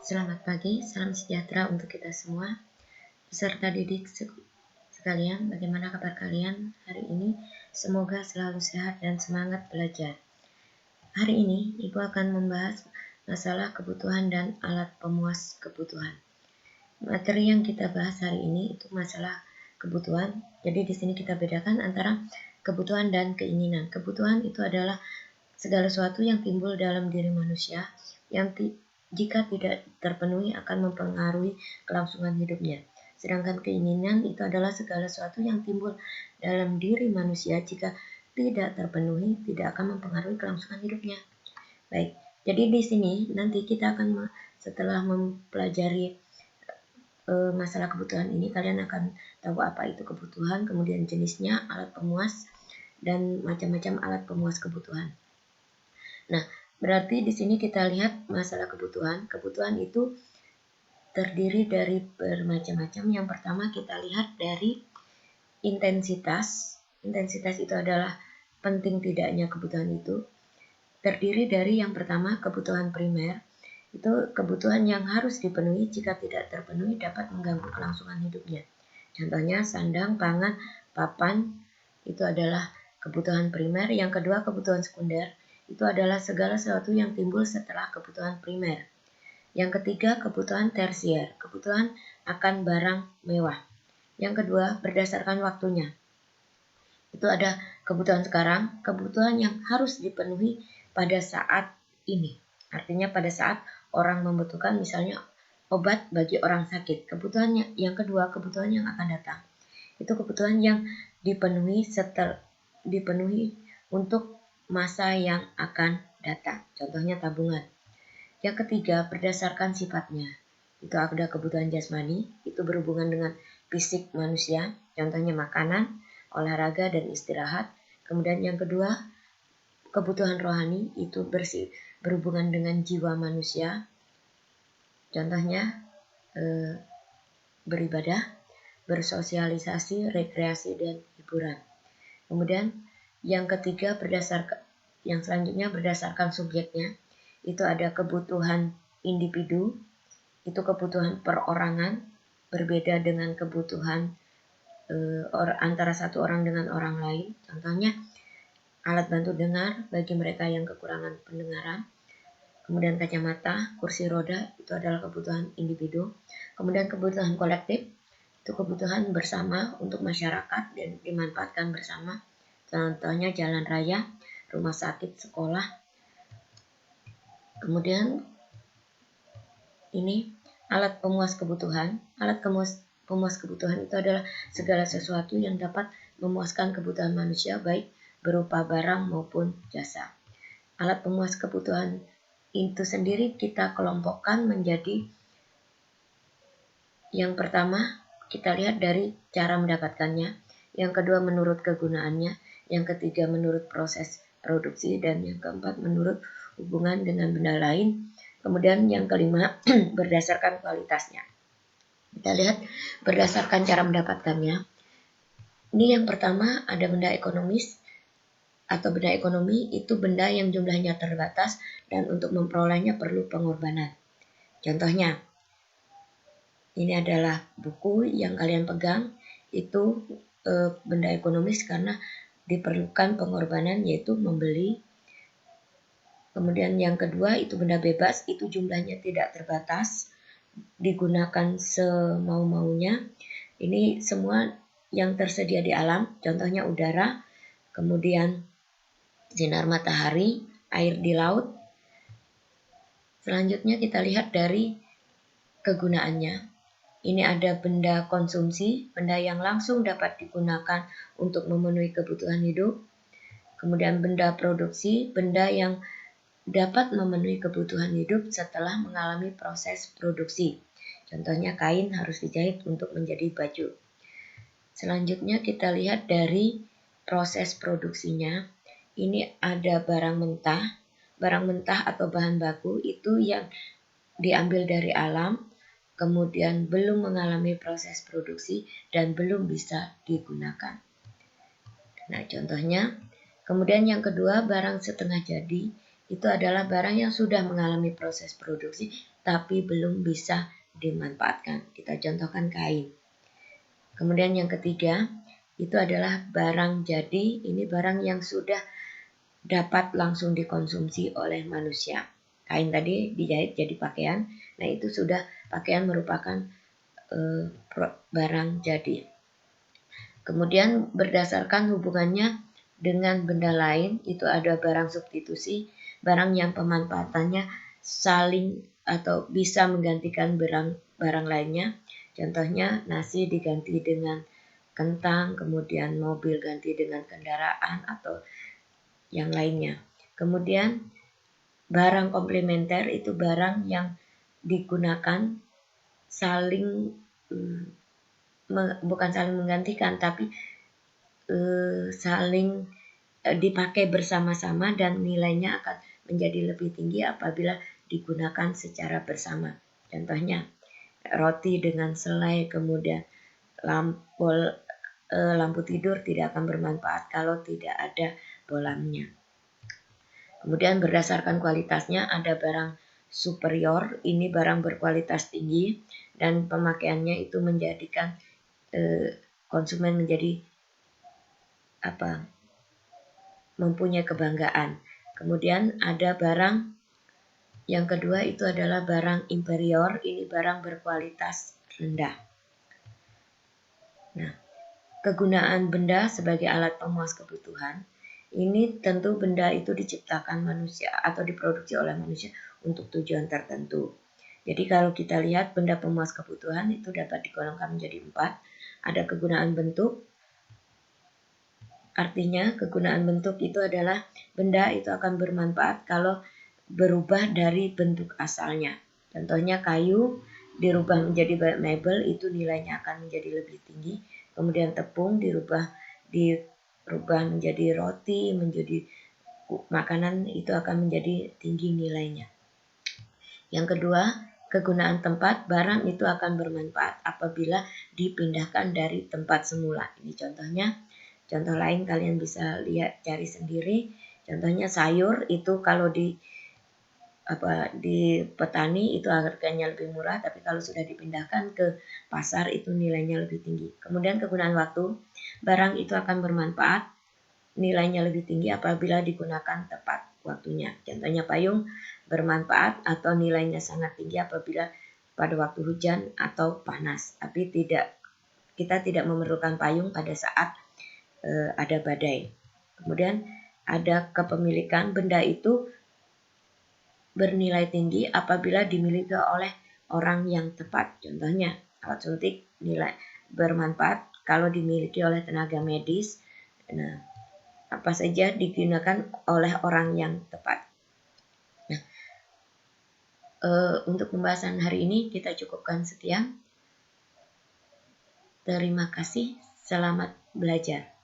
Selamat pagi, salam sejahtera untuk kita semua. Peserta didik sekalian, bagaimana kabar kalian hari ini? Semoga selalu sehat dan semangat belajar. Hari ini, Ibu akan membahas masalah kebutuhan dan alat pemuas kebutuhan. Materi yang kita bahas hari ini itu masalah kebutuhan. Jadi di sini kita bedakan antara kebutuhan dan keinginan. Kebutuhan itu adalah segala sesuatu yang timbul dalam diri manusia yang jika tidak terpenuhi akan mempengaruhi kelangsungan hidupnya. Sedangkan keinginan itu adalah segala sesuatu yang timbul dalam diri manusia jika tidak terpenuhi tidak akan mempengaruhi kelangsungan hidupnya. Baik, jadi di sini nanti kita akan setelah mempelajari masalah kebutuhan ini, kalian akan tahu apa itu kebutuhan, kemudian jenisnya, alat pemuas, dan macam-macam alat pemuas kebutuhan. Nah, berarti di sini kita lihat masalah kebutuhan. Kebutuhan itu terdiri dari bermacam-macam. Yang pertama kita lihat dari intensitas. Intensitas itu adalah penting tidaknya kebutuhan itu. Terdiri dari yang pertama kebutuhan primer. Itu kebutuhan yang harus dipenuhi, jika tidak terpenuhi dapat mengganggu kelangsungan hidupnya. Contohnya sandang, pangan, papan, itu adalah kebutuhan primer. Yang kedua kebutuhan sekunder. Itu adalah segala sesuatu yang timbul setelah kebutuhan primer. Yang ketiga, kebutuhan tersier, kebutuhan akan barang mewah. Yang kedua, berdasarkan waktunya. Itu ada kebutuhan sekarang, kebutuhan yang harus dipenuhi pada saat ini. Artinya pada saat orang membutuhkan misalnya obat bagi orang sakit. Kebutuhannya yang kedua, kebutuhan yang akan datang. Itu kebutuhan yang dipenuhi untuk masa yang akan datang. Contohnya tabungan. Yang ketiga, berdasarkan sifatnya. Itu ada kebutuhan jasmani, itu berhubungan dengan fisik manusia, contohnya makanan, olahraga, dan istirahat. Kemudian yang kedua, kebutuhan rohani, itu berhubungan dengan jiwa manusia, contohnya beribadah, bersosialisasi, rekreasi, dan hiburan. Kemudian yang ketiga, yang selanjutnya berdasarkan subjeknya, itu ada kebutuhan individu, itu kebutuhan perorangan, berbeda dengan kebutuhan antara satu orang dengan orang lain. Contohnya alat bantu dengar bagi mereka yang kekurangan pendengaran. Kemudian kacamata, kursi roda, itu adalah kebutuhan individu. Kemudian kebutuhan kolektif, itu kebutuhan bersama untuk masyarakat dan dimanfaatkan bersama. Contohnya jalan raya, rumah sakit, sekolah. Kemudian ini alat pemuas kebutuhan. Alat pemuas kebutuhan itu adalah segala sesuatu yang dapat memuaskan kebutuhan manusia, baik berupa barang maupun jasa. Alat pemuas kebutuhan itu sendiri kita kelompokkan menjadi, yang pertama kita lihat dari cara mendapatkannya, yang kedua menurut kegunaannya, yang ketiga menurut proses produksi, dan yang keempat menurut hubungan dengan benda lain. Kemudian yang kelima berdasarkan kualitasnya. Kita lihat berdasarkan cara mendapatkannya. Ini yang pertama ada benda ekonomis atau benda ekonomi, itu benda yang jumlahnya terbatas dan untuk memperolehnya perlu pengorbanan. Contohnya, ini adalah buku yang kalian pegang, itu benda ekonomis karena diperlukan pengorbanan, yaitu membeli. Kemudian yang kedua itu benda bebas, itu jumlahnya tidak terbatas, digunakan semau-maunya. Ini semua yang tersedia di alam, contohnya udara, kemudian sinar matahari, air di laut. Selanjutnya kita lihat dari kegunaannya. Ini ada benda konsumsi, benda yang langsung dapat digunakan untuk memenuhi kebutuhan hidup. Kemudian benda produksi, benda yang dapat memenuhi kebutuhan hidup setelah mengalami proses produksi. Contohnya kain harus dijahit untuk menjadi baju. Selanjutnya kita lihat dari proses produksinya. Ini ada barang mentah. Barang mentah atau bahan baku itu yang diambil dari alam, kemudian belum mengalami proses produksi dan belum bisa digunakan. Nah, contohnya. Kemudian yang kedua, barang setengah jadi, itu adalah barang yang sudah mengalami proses produksi tapi belum bisa dimanfaatkan. Kita contohkan kain. Kemudian yang ketiga, itu adalah barang jadi. Ini barang yang sudah dapat langsung dikonsumsi oleh manusia. Kain tadi dijahit jadi pakaian. Nah, itu sudah pakaian merupakan barang jadi. Kemudian berdasarkan hubungannya dengan benda lain, itu ada barang substitusi, barang yang pemanfaatannya saling atau bisa menggantikan barang lainnya. Contohnya nasi diganti dengan kentang, kemudian mobil ganti dengan kendaraan atau yang lainnya. Kemudian barang komplementer itu barang yang digunakan saling bukan saling menggantikan, tapi saling dipakai bersama-sama dan nilainya akan menjadi lebih tinggi apabila digunakan secara bersama. Contohnya roti dengan selai, kemudian lampu tidur tidak akan bermanfaat kalau tidak ada bolamnya. Kemudian berdasarkan kualitasnya ada barang superior, ini barang berkualitas tinggi dan pemakaiannya itu menjadikan konsumen menjadi mempunyai kebanggaan. Kemudian ada barang yang kedua itu adalah barang inferior, ini barang berkualitas rendah. Nah, kegunaan benda sebagai alat pemuas kebutuhan, ini tentu benda itu diciptakan manusia atau diproduksi oleh manusia untuk tujuan tertentu. Jadi kalau kita lihat benda pemuas kebutuhan itu dapat digolongkan menjadi 4. Ada kegunaan bentuk, artinya kegunaan bentuk itu adalah benda itu akan bermanfaat kalau berubah dari bentuk asalnya. Contohnya kayu dirubah menjadi mebel itu nilainya akan menjadi lebih tinggi. Kemudian tepung dirubah menjadi roti, menjadi makanan itu akan menjadi tinggi nilainya. Yang kedua, kegunaan tempat, barang itu akan bermanfaat apabila dipindahkan dari tempat semula. Ini contoh lain kalian bisa lihat cari sendiri. Contohnya sayur itu kalau di petani itu harganya lebih murah, tapi kalau sudah dipindahkan ke pasar itu nilainya lebih tinggi. Kemudian kegunaan waktu, barang itu akan bermanfaat, nilainya lebih tinggi apabila digunakan tepat waktunya. Contohnya payung bermanfaat atau nilainya sangat tinggi apabila pada waktu hujan atau panas. Tapi kita tidak memerlukan payung pada saat ada badai. Kemudian ada kepemilikan, benda itu bernilai tinggi apabila dimiliki oleh orang yang tepat. Contohnya alat suntik nilai bermanfaat kalau dimiliki oleh tenaga medis. Nah, apa saja digunakan oleh orang yang tepat. Nah, untuk pembahasan hari ini kita cukupkan sekian. Terima kasih, selamat belajar.